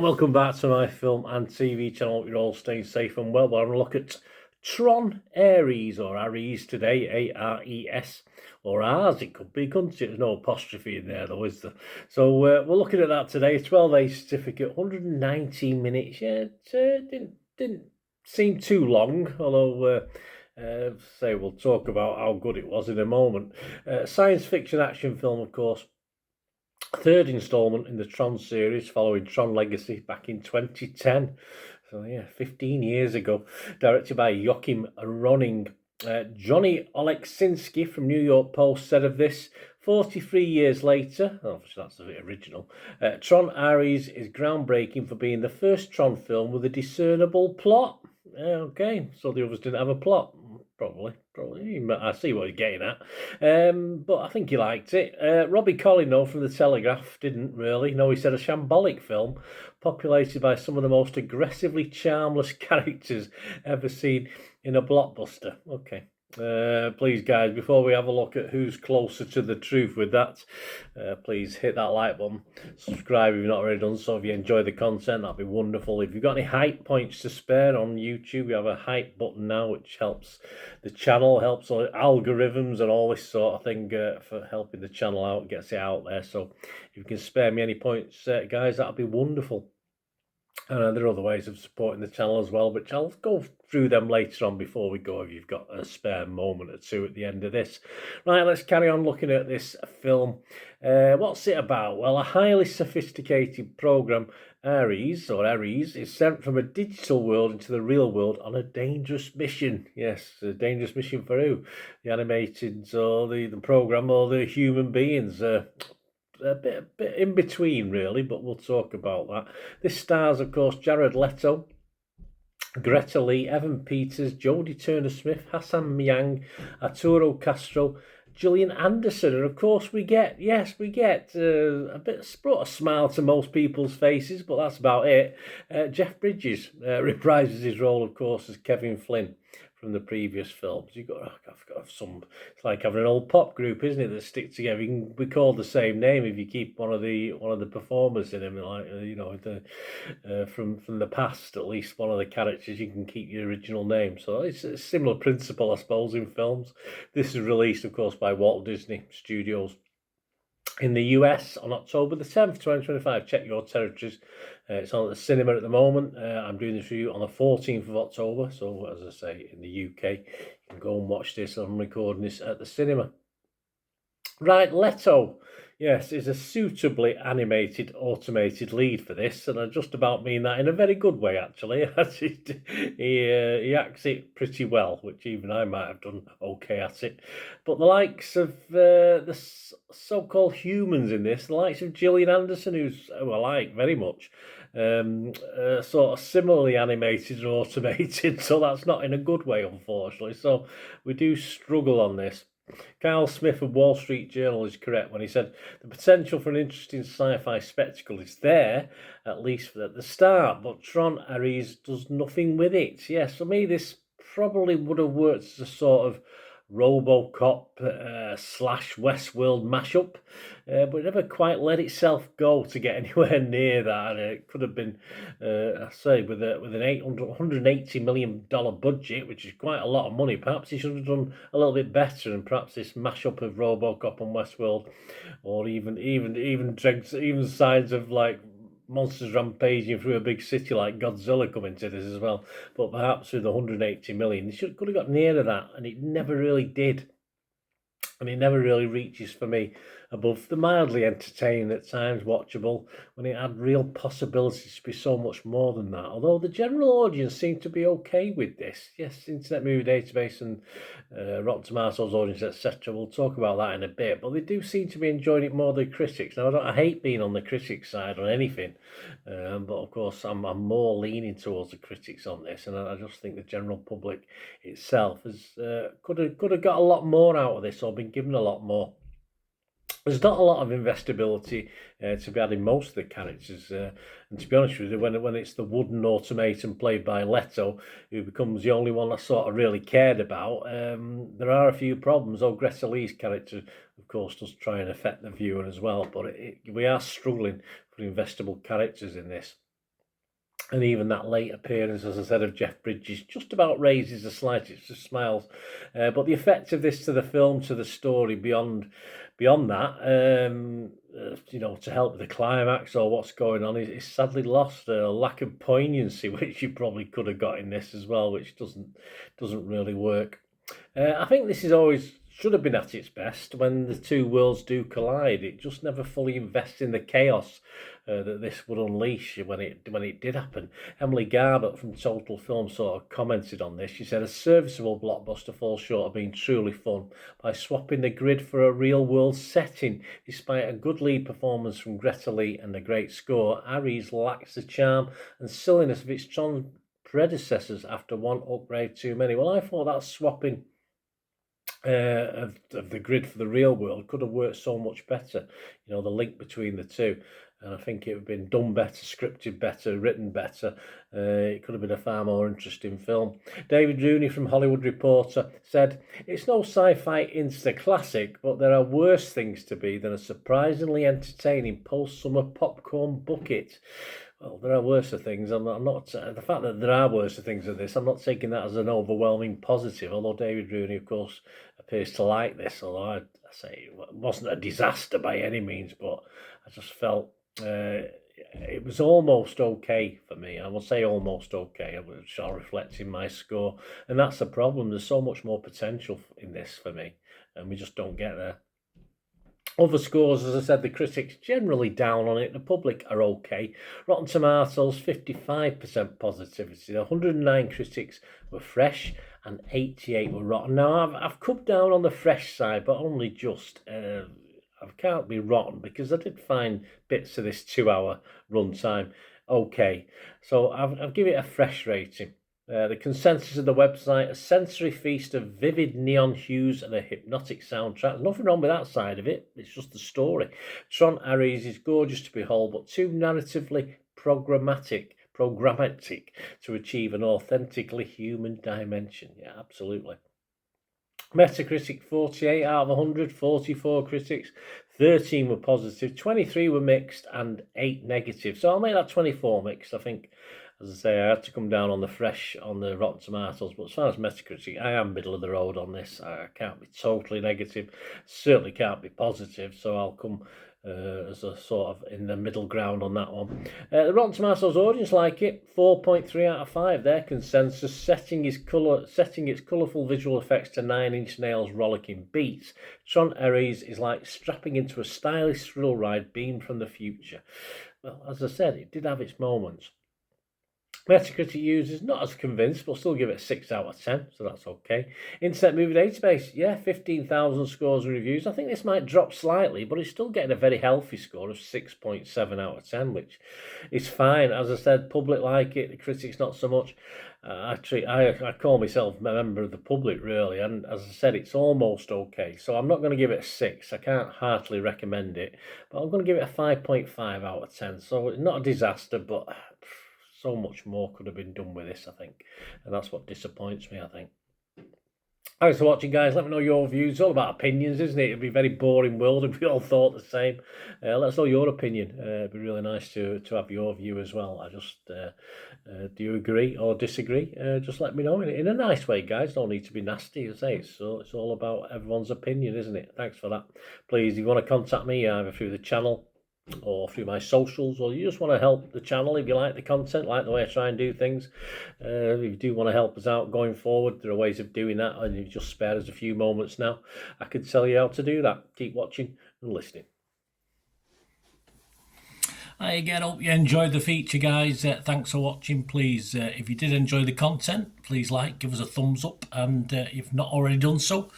welcome back to my film and TV channel. Hope you're all staying safe and well. We're having a look at Tron Ares, or Ares today, A-R-E-S, or Ars, it could be, couldn't it? There's no apostrophe in there though, is there? So we're looking at that today. 12A certificate, 119 minutes. Yeah, it didn't seem too long, although say we'll talk about how good it was in a moment. Science fiction action film, of course. Third instalment in the Tron series following Tron Legacy back in 2010. So yeah, 15 years ago. Directed by Joachim Ronning. Johnny Oleksinski from New York Post said of this, 43 years later, obviously that's the original, Tron Ares is groundbreaking for being the first Tron film with a discernible plot. Okay, so the others didn't have a plot. Probably. I see what he's getting at. But I think he liked it. Robbie Collin, though, from The Telegraph, didn't really. No, he said a shambolic film populated by some of the most aggressively charmless characters ever seen in a blockbuster. Okay. Please, guys, before we have a look at who's closer to the truth with that, please hit that like button, subscribe if you've not already done so. If you enjoy the content, that'd be wonderful. If you've got any hype points to spare on YouTube, we have a hype button now, which helps the channel, helps on algorithms and all this sort of thing, for helping the channel out, gets it out there. So if you can spare me any points, guys, that'd be wonderful. There are other ways of supporting the channel as well, but I'll go through them later on before we go, if you've got a spare moment or two at the end of this. Right, let's carry on looking at this film. What's it about? Well, a highly sophisticated program, Ares, is sent from a digital world into the real world on a dangerous mission. Yes, a dangerous mission for who? The animateds, or the program, or the human beings? A bit in between, really, but we'll talk about that. This stars, of course, Jared Leto, Greta Lee, Evan Peters, Jodie Turner-Smith, Hassan Miang, Arturo Castro, Gillian Anderson, and of course we get a bit, brought a smile to most people's faces, but that's about it. Jeff Bridges reprises his role, of course, as Kevin Flynn from the previous films. I've got some. It's like having an old pop group, isn't it, that stick together? You can be called the same name if you keep one of the performers in them, like from the past. At least one of the characters, you can keep your original name. So it's a similar principle, I suppose, in films. This is released, of course, by Walt Disney Studios in the US on October the 10th, 2025. Check your territories. It's on at the cinema at the moment. I'm doing this review on the 14th of October. So, as I say, in the UK, you can go and watch this. I'm recording this at the cinema. Right, Leto, yes, is a suitably animated, automated lead for this, and I just about mean that in a very good way, actually. He acts it pretty well, which even I might have done okay at it. But the likes of the so-called humans in this, the likes of Gillian Anderson, who I like very much, sort of similarly animated and automated, so that's not in a good way, unfortunately. So we do struggle on this. Kyle Smith of Wall Street Journal is correct when he said the potential for an interesting sci-fi spectacle is there, at least at the start, but Tron Ares does nothing with it. Yes, for me, this probably would have worked as a sort of RoboCop / Westworld mashup, but it never quite let itself go to get anywhere near that. And it could have been, I say, with an $180 million budget, which is quite a lot of money. Perhaps he should have done a little bit better, and perhaps this mashup of RoboCop and Westworld, or even signs of like monsters rampaging through a big city like Godzilla come into this as well. But perhaps with 180 million, they could have got nearer that, and it never really did. And it never really reaches for me above the mildly entertaining, at times watchable, when it had real possibilities to be so much more than that. Although the general audience seemed to be okay with this. Yes, Internet Movie Database and Rotten Tomatoes audience, etc. We'll talk about that in a bit, but they do seem to be enjoying it more than critics. Now, I hate being on the critics' side on anything, but of course I'm more leaning towards the critics on this, and I just think the general public itself has could have got a lot more out of this, or been given a lot more. There's not a lot of investability to be had in most of the characters, and to be honest with you, when it's the wooden automaton played by Leto, who becomes the only one I sort of really cared about, there are a few problems. Greta Lee's character, of course, does try and affect the viewer as well, but we are struggling for investable characters in this. And even that late appearance, as I said, of Jeff Bridges just about raises the slightest of smiles. But the effect of this to the film, to the story, beyond that, to help with the climax or what's going on, is sadly lost. A lack of poignancy, which you probably could have got in this as well, which doesn't really work. I think this is always should have been at its best when the two worlds do collide. It just never fully invests in the chaos that this would unleash when it did happen. Emily Garbutt from Total Film sort of commented on this. She said, a serviceable blockbuster falls short of being truly fun by swapping the grid for a real world setting. Despite a good lead performance from Greta Lee and a great score, Ares lacks the charm and silliness of its Tron predecessors after one upgrade too many. Well, I thought that swapping of the grid for the real world could have worked so much better. The link between the two. And I think it would have been done better, scripted better, written better. It could have been a far more interesting film. David Rooney from Hollywood Reporter said, it's no sci-fi insta classic, but there are worse things to be than a surprisingly entertaining post-summer popcorn bucket. Well, there are worse things. I'm not the fact that there are worse things than this, I'm not taking that as an overwhelming positive, although David Rooney, of course, appears to like this, although I say it wasn't a disaster by any means, but I just felt it was almost okay for me. I will say almost okay, which I'll reflect in my score. And that's the problem. There's so much more potential in this for me, and we just don't get there. Other scores, as I said, the critics generally down on it. The public are okay. Rotten Tomatoes, 55% positivity. 109 critics were fresh and 88 were rotten. Now, I've come down on the fresh side, but only just. I can't be rotten because I did find bits of this 2-hour runtime okay. So I'll give it a fresh rating. The consensus of the website, a sensory feast of vivid neon hues and a hypnotic soundtrack. There's nothing wrong with that side of it. It's just the story. Tron Ares is gorgeous to behold, but too narratively programmatic to achieve an authentically human dimension. Yeah, absolutely. Metacritic 48 out of 100, 44 critics, 13 were positive, 23 were mixed, and 8 negative. So I'll make that 24 mixed. I think, as I say, I had to come down on the fresh on the Rotten Tomatoes, but as far as Metacritic, I am middle of the road on this. I can't be totally negative, certainly can't be positive, so I'll come as a sort of in the middle ground on that one. The Rotten Tomatoes audience like it, 4.3 out of 5. Their consensus, setting its colourful visual effects to 9-inch nails rollicking beats. Tron Ares is like strapping into a stylish thrill ride beamed from the future. Well, as I said, it did have its moments. Metacritic users not as convinced, but still give it a 6 out of 10, so that's okay. Internet Movie Database, yeah, 15,000 scores and reviews. I think this might drop slightly, but it's still getting a very healthy score of 6.7 out of 10, which is fine. As I said, public like it, the critics not so much. I call myself a member of the public, really, and as I said, it's almost okay. So I'm not going to give it a 6. I can't heartily recommend it, but I'm going to give it a 5.5 out of 10. So it's not a disaster, but so much more could have been done with this, I think. And that's what disappoints me, I think. Thanks for watching, guys. Let me know your views. It's all about opinions, isn't it? It'd be a very boring world if we all thought the same. Let us know your opinion. It'd be really nice to have your view as well. I just, do you agree or disagree? Just let me know in a nice way, guys. Don't need to be nasty, as I say. So it's all about everyone's opinion, isn't it? Thanks for that. Please, if you want to contact me either through the channel or through my socials, or you just want to help the channel, if you like the content, like the way I try and do things, if you do want to help us out going forward, there are ways of doing that, and you've just spared us a few moments now, I could tell you how to do that. Keep watching and listening. Hi again, hope you enjoyed the feature, guys. Thanks for watching. Please, if you did enjoy the content, please give us a thumbs up, and if you've not already done so,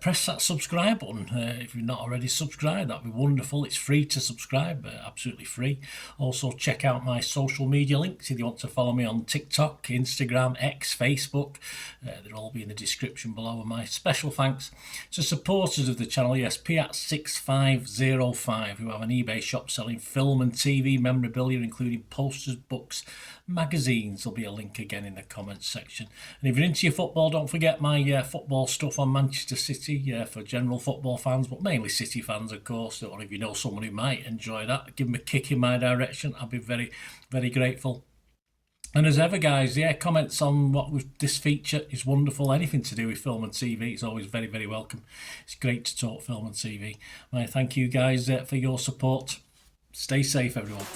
press that subscribe button. If you're not already subscribed, that'd be wonderful. It's free to subscribe, absolutely free. Also, check out my social media links if you want to follow me on TikTok, Instagram, X, Facebook. They'll all be in the description below. And my special thanks to supporters of the channel, yes, Piat6505, who have an eBay shop selling film and TV memorabilia, including posters, books, magazines. There'll be a link again in the comments section. And if you're into your football, don't forget my football stuff on Manchester City for general football fans, but mainly City fans, of course. Or if you know someone who might enjoy that, give them a kick in my direction. I'll be very, very grateful. And as ever, guys, yeah, comments on this feature is wonderful. Anything to do with film and TV is always very, very welcome. It's great to talk film and TV. I thank you guys for your support. Stay safe, everyone.